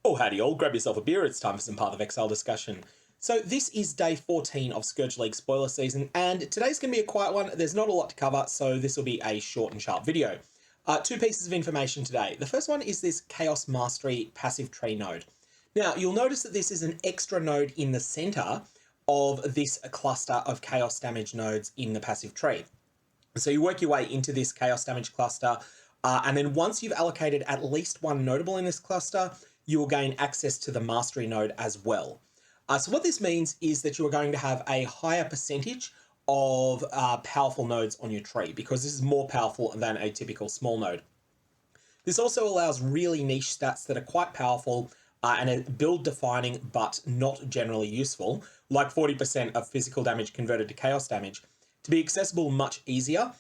Oh, howdy all, grab yourself a beer, it's time for some Path of Exile discussion. So this is day 14 of Scourge League spoiler season, and today's going to be a quiet one. There's not a lot to cover, so this will be a short and sharp video. Two pieces of information today. The first one is this Chaos Mastery passive tree node. Now, you'll notice that this is an extra node in the center of this cluster of chaos damage nodes in the passive tree. So you work your way into this chaos damage cluster, and then once you've allocated at least one notable in this cluster, you will gain access to the mastery node as well. So what this means is that you are going to have a higher percentage of powerful nodes on your tree, because this is more powerful than a typical small node. This also allows really niche stats that are quite powerful and are build defining but not generally useful, like 40% of physical damage converted to chaos damage, to be accessible much easier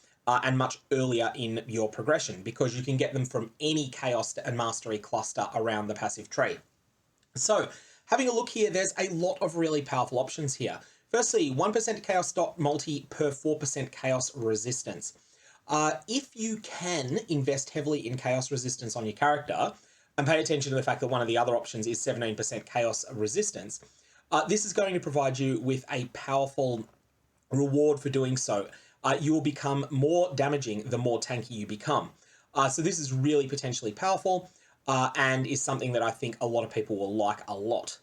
and much earlier in your progression, because you can get them from any chaos and mastery cluster around the passive tree. So having a look here, there's a lot of really powerful options here. Firstly, 1% chaos dot multi per 4% chaos resistance. If you can invest heavily in chaos resistance on your character, and pay attention to the fact that one of the other options is 17% chaos resistance, this is going to provide you with a powerful reward for doing so. You will become more damaging the more tanky you become. So this is really potentially powerful and is something that I think a lot of people will like a lot.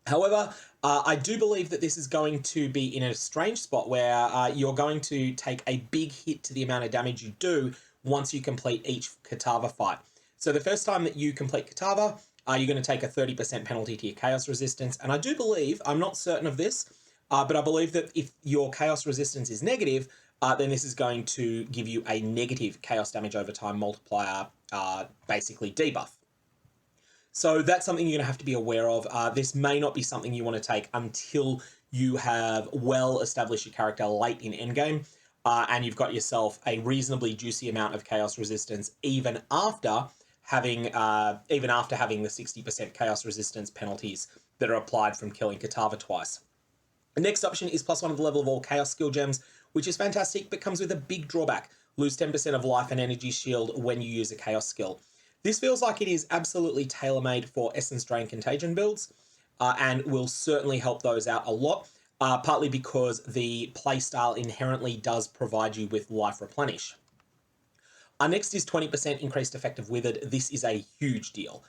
However, I do believe that this is going to be in a strange spot where you're going to take a big hit to the amount of damage you do once you complete each Katava fight. So the first time that you complete Katava, you're going to take a 30% penalty to your chaos resistance. And I do believe, I'm not certain of this, but I believe that if your chaos resistance is negative, then this is going to give you a negative chaos damage over time multiplier, basically debuff. So that's something you're going to have to be aware of. This may not be something you want to take until you have well established your character late in endgame, and you've got yourself a reasonably juicy amount of chaos resistance, even after having the 60% chaos resistance penalties that are applied from killing Katava twice. The next option is +1 of the level of all chaos skill gems, which is fantastic, but comes with a big drawback. Lose 10% of life and energy shield when you use a chaos skill. This feels like it is absolutely tailor-made for Essence Drain Contagion builds, and will certainly help those out a lot, partly because the playstyle inherently does provide you with life replenish. Next is 20% increased effective withered. This is a huge deal.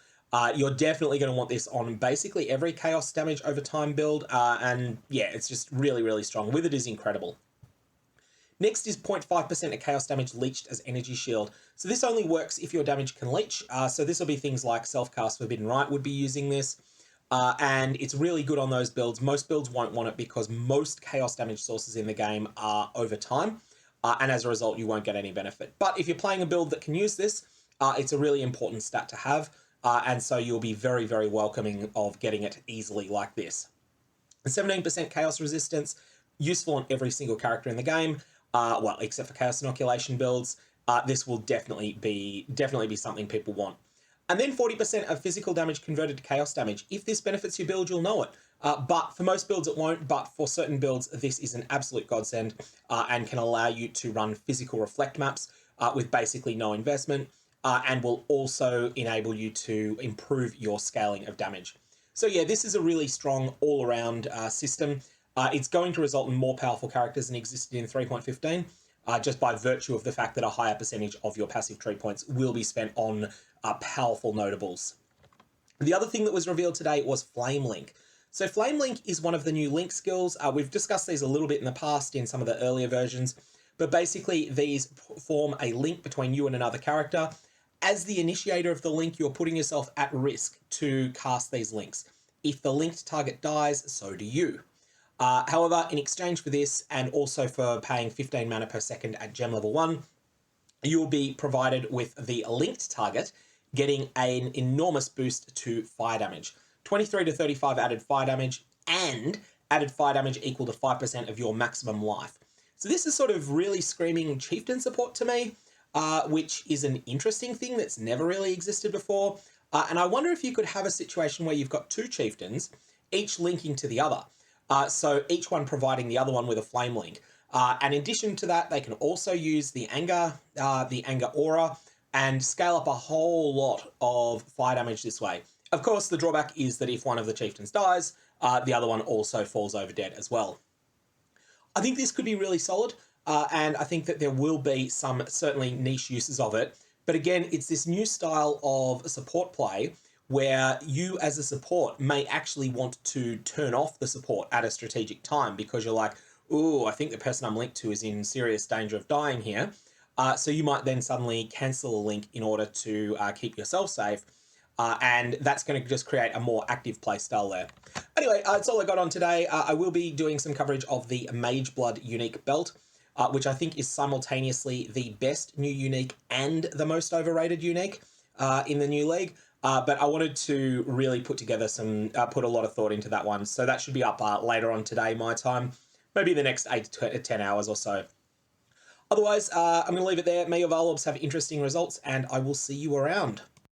You're definitely going to want this on basically every chaos damage over time build, and yeah, it's just really, really strong. Withered is incredible. Next is 0.5% of chaos damage leached as energy shield. So this only works if your damage can leech. So this will be things like Self-Cast Forbidden Rite would be using this. And it's really good on those builds. Most builds won't want it because most chaos damage sources in the game are over time. And as a result, you won't get any benefit. But if you're playing a build that can use this, it's a really important stat to have. And so you'll be very, very welcoming of getting it easily like this. 17% chaos resistance, useful on every single character in the game. Well, except for chaos inoculation builds. This will definitely be something people want. And then 40% of physical damage converted to chaos damage. If this benefits your build, you'll know it. But for most builds it won't, but for certain builds this is an absolute godsend, and can allow you to run physical reflect maps with basically no investment, and will also enable you to improve your scaling of damage. So yeah, this is a really strong all-around system. It's going to result in more powerful characters than existed in 3.15, just by virtue of the fact that a higher percentage of your passive tree points will be spent on powerful notables. The other thing that was revealed today was Flame Link. So Flame Link is one of the new link skills. We've discussed these a little bit in the past in some of the earlier versions, but basically these form a link between you and another character. As the initiator of the link, you're putting yourself at risk to cast these links. If the linked target dies, so do you. However, in exchange for this, and also for paying 15 mana per second at gem level 1, you will be provided with the linked target getting an enormous boost to fire damage. 23 to 35 added fire damage, and added fire damage equal to 5% of your maximum life. So this is sort of really screaming chieftain support to me, which is an interesting thing that's never really existed before. And I wonder if you could have a situation where you've got two chieftains, each linking to the other. So each one providing the other one with a flame link. And in addition to that, they can also use the anger aura, and scale up a whole lot of fire damage this way. Of course, the drawback is that if one of the chieftains dies, the other one also falls over dead as well. I think this could be really solid, and I think that there will be some certainly niche uses of it. But again, it's this new style of support play where you as a support may actually want to turn off the support at a strategic time because you're like, ooh, I think the person I'm linked to is in serious danger of dying here. So you might then suddenly cancel a link in order to keep yourself safe. And that's going to just create a more active play style there. Anyway, that's all I got on today. I will be doing some coverage of the Mage Blood unique belt, which I think is simultaneously the best new unique and the most overrated unique in the new league. But I wanted to really put together put a lot of thought into that one. So that should be up later on today, my time, maybe the next 8 to 10 hours or so. Otherwise, I'm going to leave it there. May your Varlobs have interesting results, and I will see you around.